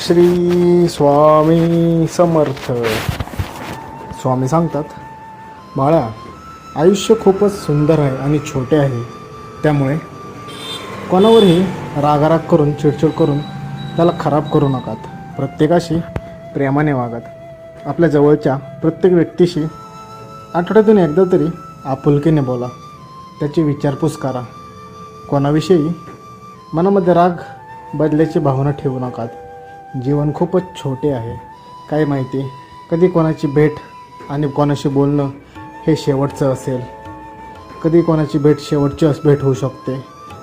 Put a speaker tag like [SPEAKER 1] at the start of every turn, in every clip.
[SPEAKER 1] श्री स्वामी समर्थ. स्वामी सांगतात, बाळा, आयुष्य खूपच सुंदर आहे आणि छोटे आहे. त्यामुळे कोणावरही रागाराग करून चिडचिड करून त्याला खराब करू नकात. प्रत्येकाशी प्रेमाने वागत. आपल्या जवळच्या प्रत्येक व्यक्तीशी आठवड्यातून एकदा तरी आपुलकीने बोला. त्याची विचारपूस करा. कोणाविषयी मनामध्ये राग बदल्याची भावना ठेवू नकात. जीवन खूपच छोटे आहे. काय माहिती, कधी कोणाची भेट आणि कोणाशी बोलणं हे शेवटचं असेल. कधी कोणाची भेट शेवटची भेट होऊ शकते,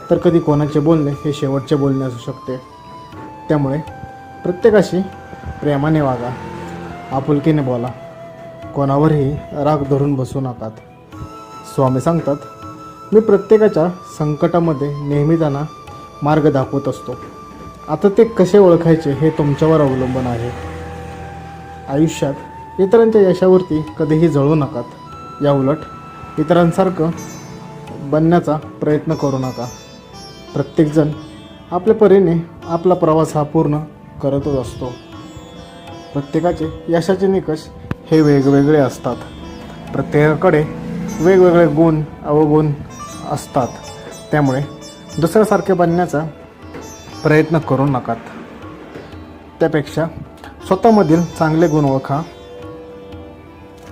[SPEAKER 1] तर कधी कोणाचे बोलणे हे शेवटचे बोलणे असू शकते. त्यामुळे प्रत्येकाशी प्रेमाने वागा, आपुलकीने बोला. कोणावरही राग धरून बसू नकात. स्वामी सांगतात, मी प्रत्येकाच्या संकटामध्ये नेहमी त्यांना मार्ग दाखवत असतो. आता ते कसे ओळखायचे हे तुमच्यावर अवलंबून आहे. आयुष्यात इतरांच्या यशावरती कधीही जळू नकात. याउलट इतरांसारखं बनण्याचा प्रयत्न करू नका. प्रत्येकजण आपल्या परीने आपला प्रवास हा पूर्ण करतच असतो. प्रत्येकाचे यशाचे निकष हे वेगवेगळे असतात. प्रत्येकाकडे वेगवेगळे गुण अवगुण असतात. त्यामुळे दुसऱ्यासारखे बनण्याचा प्रयत्न करू नकात. त्यापेक्षा स्वतःमधील चांगले गुण ओळखा,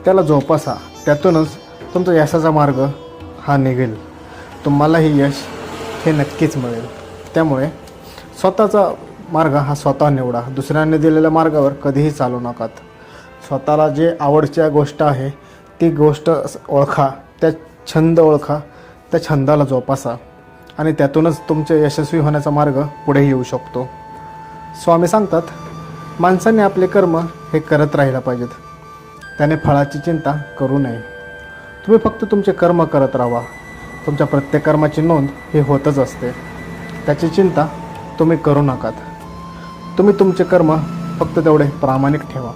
[SPEAKER 1] त्याला जोपासा. त्यातूनच तुमचा यशाचा मार्ग हा निघेल. तुम्हालाही यश हे नक्कीच मिळेल. त्यामुळे स्वतःचा मार्ग हा स्वतः निवडा. दुसऱ्यांनी दिलेल्या मार्गावर कधीही चालू नकात. स्वतःला जे आवडच्या गोष्ट आहे ती गोष्ट ओळखा, त्या छंद ओळखा, त्या छंदाला जोपासा आणि त्यातूनच तुमचे यशस्वी होण्याचा मार्ग पुढे येऊ शकतो. स्वामी सांगतात, माणसाने आपले कर्म हे करत राहिला पाहिजेत. त्याने फळाची चिंता करू नये. तुम्ही फक्त तुमचे कर्म करत राहा. तुमच्या प्रत्येक कर्माची नोंद ही होतच असते. त्याची चिंता तुम्ही करू नकात. तुम्ही तुमचे कर्म फक्त तेवढे प्रामाणिक ठेवा.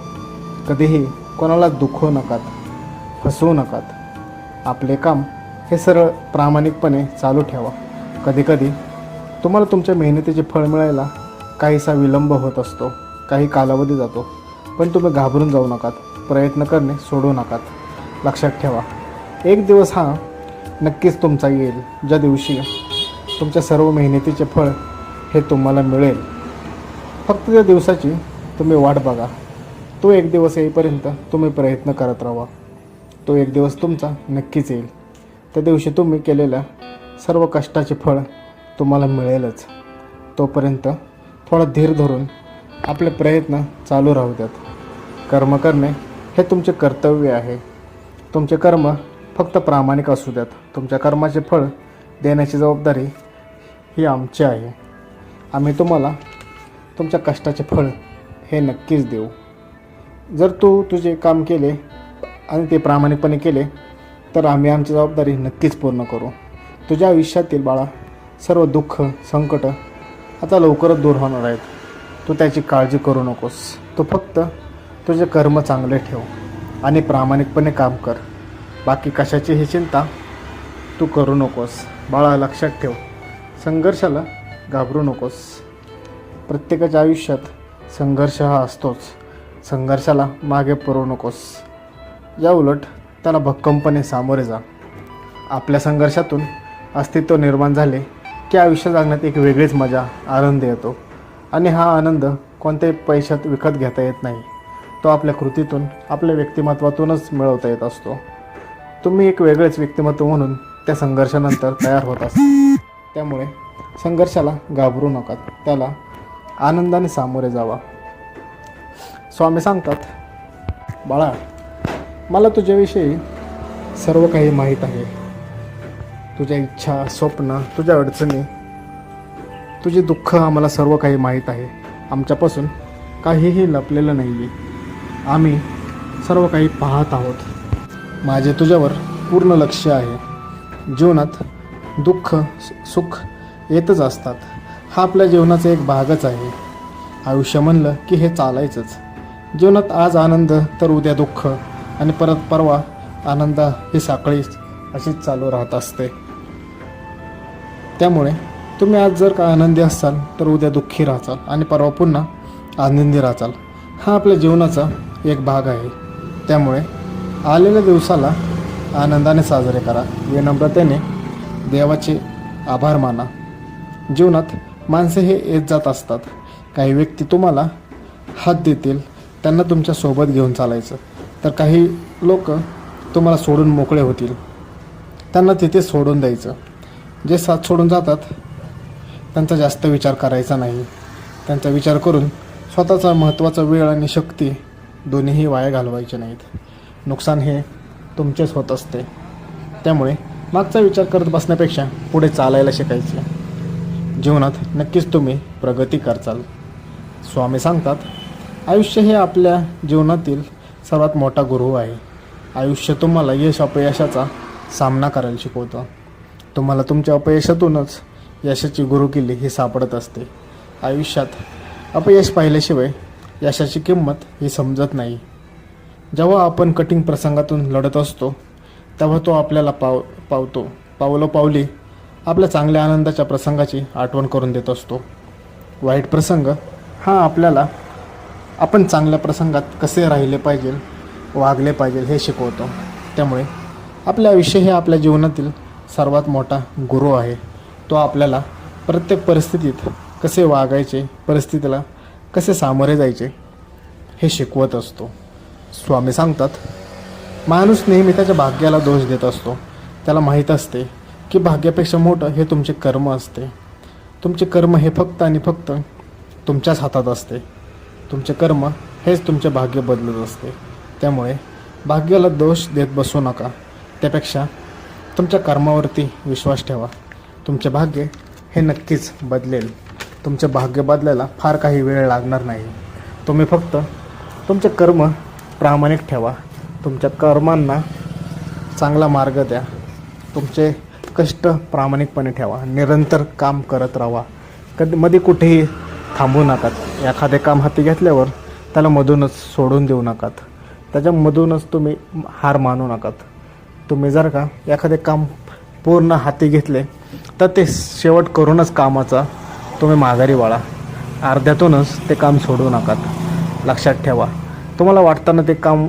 [SPEAKER 1] कधीही कोणाला दुखवू नकात, फसवू नकात. आपले काम हे सरळ प्रामाणिकपणे चालू ठेवा. कधीकधी तुम्हाला तुमच्या मेहनतीचे फळ मिळायला काहीसा विलंब होत असतो, काही कालावधी जातो. पण तुम्ही घाबरून जाऊ नकात. प्रयत्न करणे सोडू नकात. लक्षात ठेवा, एक दिवस हा नक्कीच तुमचा येईल, ज्या दिवशी तुमच्या सर्व मेहनतीचे फळ हे तुम्हाला मिळेल. फक्त त्या दिवसाची तुम्ही वाट बघा. तो एक दिवस येईपर्यंत तुम्ही प्रयत्न करत राहा. तो एक दिवस तुमचा नक्कीच येईल. त्या दिवशी तुम्ही केलेल्या सर्व कष्टाचे फळ तुम्हाला मिळेलच. तोपर्यंत थोडा धीर धरून आपले प्रयत्न चालू राहू द्यात. कर्म करणे हे तुमचे कर्तव्य आहे. तुमचे कर्म फक्त प्रामाणिक असू द्यात. तुमच्या कर्माचे फळ देण्याची जबाबदारी ही आमची आहे. आम्ही तुम्हाला तुमच्या कष्टाचे फळ हे नक्कीच देऊ. जर तू तुझे काम केले आणि ते प्रामाणिकपणे केले तर आम्ही आमची जबाबदारी नक्कीच पूर्ण करू. तुझ्या आयुष्यातील बाळा सर्व दुःख संकट आता लवकरच दूर होणार आहेत. तू त्याची काळजी करू नकोस. तू फक्त तुझे कर्म चांगले ठेव आणि प्रामाणिकपणे काम कर. बाकी कशाचीही चिंता तू करू नकोस. बाळा, लक्षात ठेव, संघर्षाला घाबरू नकोस. प्रत्येकाच्या आयुष्यात संघर्ष हा असतोच. संघर्षाला मागे पडू नकोस. या उलट त्याला भक्कमपणे सामोरे जा. आपल्या संघर्षातून अस्तित्व निर्माण झाले की आयुष्य जगण्यात एक वेगळीच मजा, आनंद येतो. आणि हा आनंद कोणत्याही पैशात विकत घेता येत नाही. तो आपल्या कृतीतून, आपल्या व्यक्तिमत्वातूनच मिळवता येत असतो. तुम्ही एक वेगळेच व्यक्तिमत्व म्हणून त्या संघर्षानंतर तयार होत असता. त्यामुळे संघर्षाला घाबरू नका. त्याला आनंदाने सामोरे जावा. स्वामी सांगतात, बाळा, मला तुझ्याविषयी सर्व काही माहीत आहे. तुझ्या इच्छा, स्वप्न, तुझ्या अडचणी, तुझे दुःख आम्हाला सर्व काही माहीत आहे. आमच्यापासून काहीही लपलेलं नाही आहे. आम्ही सर्व काही पाहत आहोत. माझे तुझ्यावर पूर्ण लक्ष आहे. जीवनात दुःख सुख येतच असतात. हा आपल्या जीवनाचा एक भागच आहे. आयुष्य म्हणलं की हे चालायचंच. जीवनात आज आनंद तर उद्या दुःख आणि परत परवा आनंद ही साखळी अशीच चालू राहत असते. त्यामुळे तुम्ही आज जर का आनंदी असाल तर उद्या दुःखी राहाल आणि परवा पुन्हा आनंदी राहाल हा आपल्या जीवनाचा एक भाग आहे. त्यामुळे आलेल्या दिवसाला आनंदाने साजरे करा, विनम्रतेने देवाचे आभार माना. जीवनात माणसे हे येत जात असतात. काही व्यक्ती तुम्हाला हात देतील, त्यांना तुमच्या सोबत घेऊन चालायचं. तर काही लोक तुम्हाला सोडून मोकळे होतील, त्यांना तिथे सोडून द्यायचं. जे साथ सोडून जातात त्यांचा जास्त विचार करायचा नाही. त्यांचा विचार करून स्वतःचा महत्त्वाचा वेळ आणि शक्ती दोन्हीही वाया घालवायचे नाहीत. नुकसान हे तुमचेच होत असते. त्यामुळे मागचा विचार करत बसण्यापेक्षा पुढे चालायला शिकायचे. जीवनात नक्कीच तुम्ही प्रगती करचाल. स्वामी सांगतात, आयुष्य हे आपल्या जीवनातील सर्वात मोठा गुरु आहे. आयुष्य तुम्हाला यश अपयशाचा सामना करायला शिकवतं. तुम्हाला तुमच्या अपयशातूनच यशाची गुरुकिल्ली ही सापडत असते. आयुष्यात अपयश पाहिल्याशिवाय यशाची किंमत ही समजत नाही. जेव्हा आपण कठीण प्रसंगातून लढत असतो तेव्हा तो आपल्याला पावतो. पावलोपावली आपल्या चांगल्या आनंदाच्या प्रसंगाची आठवण करून देत असतो. वाईट प्रसंग हा आपल्याला आपण चांगल्या प्रसंगात कसे राहिले पाहिजे, वागले पाहिजे हे शिकवतो. त्यामुळे आपले आयुष्य हे आपल्या जीवनातील सर्वात मोठा गुरु आहे. तो आपल्याला प्रत्येक परिस्थितीत कसे वागायचे, परिस्थितीला कसे सामोरे जायचे हे शिकवत असतो. स्वामी सांगतात, माणूस नेहमी त्याच्या भाग्याला दोष देत असतो. त्याला माहीत असते की भाग्यापेक्षा मोठं हे तुमचे कर्म असते. तुमचे कर्म हे फक्त आणि फक्त तुमच्याच हातात असते. तुमचे कर्म हेच तुमचे भाग्य बदलत असते. त्यामुळे भाग्याला दोष देत बसू नका. त्यापेक्षा तुमच्या कर्मावरती विश्वास ठेवा. तुमचे भाग्य हे नक्कीच बदलेल. तुमचे भाग्य बदलायला फार काही वेळ लागणार नाही. तुम्ही फक्त तुमचे कर्म प्रामाणिक ठेवा. तुमच्या कर्मांना चांगला मार्ग द्या. तुमचे कष्ट प्रामाणिकपणे ठेवा. निरंतर काम करत राहा. मध्ये कुठेही थांबू नकात. एखादे काम हाती घेतल्यावर त्याला मधूनच सोडून देऊ नकात. त्याच्यामधूनच तुम्ही हार मानू नकात. तुम्ही जर का एखादे काम पूर्ण हाती घेतले तर ते शेवट करूनच कामाचा तुम्ही माघारी वळा. अर्ध्यातूनच ते काम सोडू नकात. लक्षात ठेवा, तुम्हाला वाटताना ते काम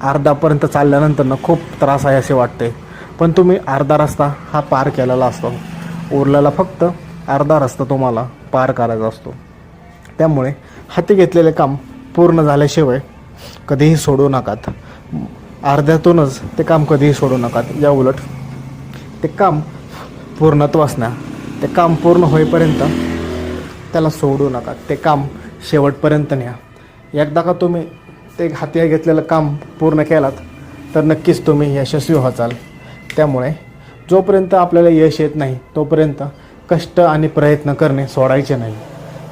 [SPEAKER 1] अर्धापर्यंत चालल्यानंतर खूप त्रास आहे असे वाटते, पण तुम्ही अर्धा रस्ता हा पार केलेला असतो. उरलेला फक्त अर्धा रस्ता तुम्हाला पार करायचा असतो. त्यामुळे हाती घेतलेले काम पूर्ण झाल्याशिवाय कधीही सोडू नकात. अर्ध्यातूनच ते काम कधीही सोडू नकात. या उलट ते काम पूर्णत्वास न्या. ते काम पूर्ण होईपर्यंत त्याला सोडू नका. ते काम शेवटपर्यंत न्या. एकदा का तुम्ही ते हाती घेतलेलं काम पूर्ण केलात तर नक्कीच तुम्ही यशस्वी व्हाल. त्यामुळे जोपर्यंत आपल्याला यश येत नाही तोपर्यंत कष्ट आणि प्रयत्न करणे सोडायचे नाही.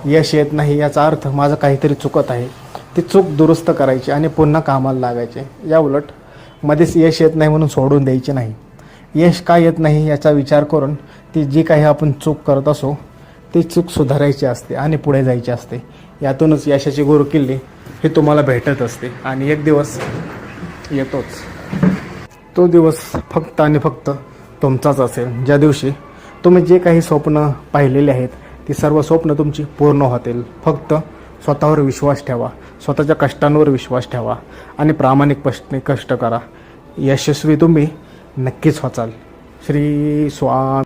[SPEAKER 1] यश येत नाही याचा अर्थ माझं काहीतरी चुकत आहे, ती चूक दुरुस्त करायची आणि पुन्हा कामाला लागायचे. या उलट मध्येच यश येत नाही म्हणून सोडून द्यायचे नाही. यश का येत नाही याचा विचार करून ती जी काही आपण चूक करत असो ती चूक सुधारायची असते आणि पुढे जायची असते. यातूनच यशाची गुरुकिल्ली हे तुम्हाला भेटत असते आणि एक दिवस येतोच. तो दिवस फक्त आणि फक्त तुमचाच असेल, ज्या दिवशी तुम्ही जे काही स्वप्न पाहिलेले आहेत ती सर्व स्वप्न तुमची पूर्ण होतील. फक्त स्वतःवर विश्वास ठेवा, स्वतःच्या कष्टांवर विश्वास ठेवा आणि प्रामाणिकपणे कष्ट करा. यशस्वी तुम्ही नक्कीच व्हाल. श्री स्वामी.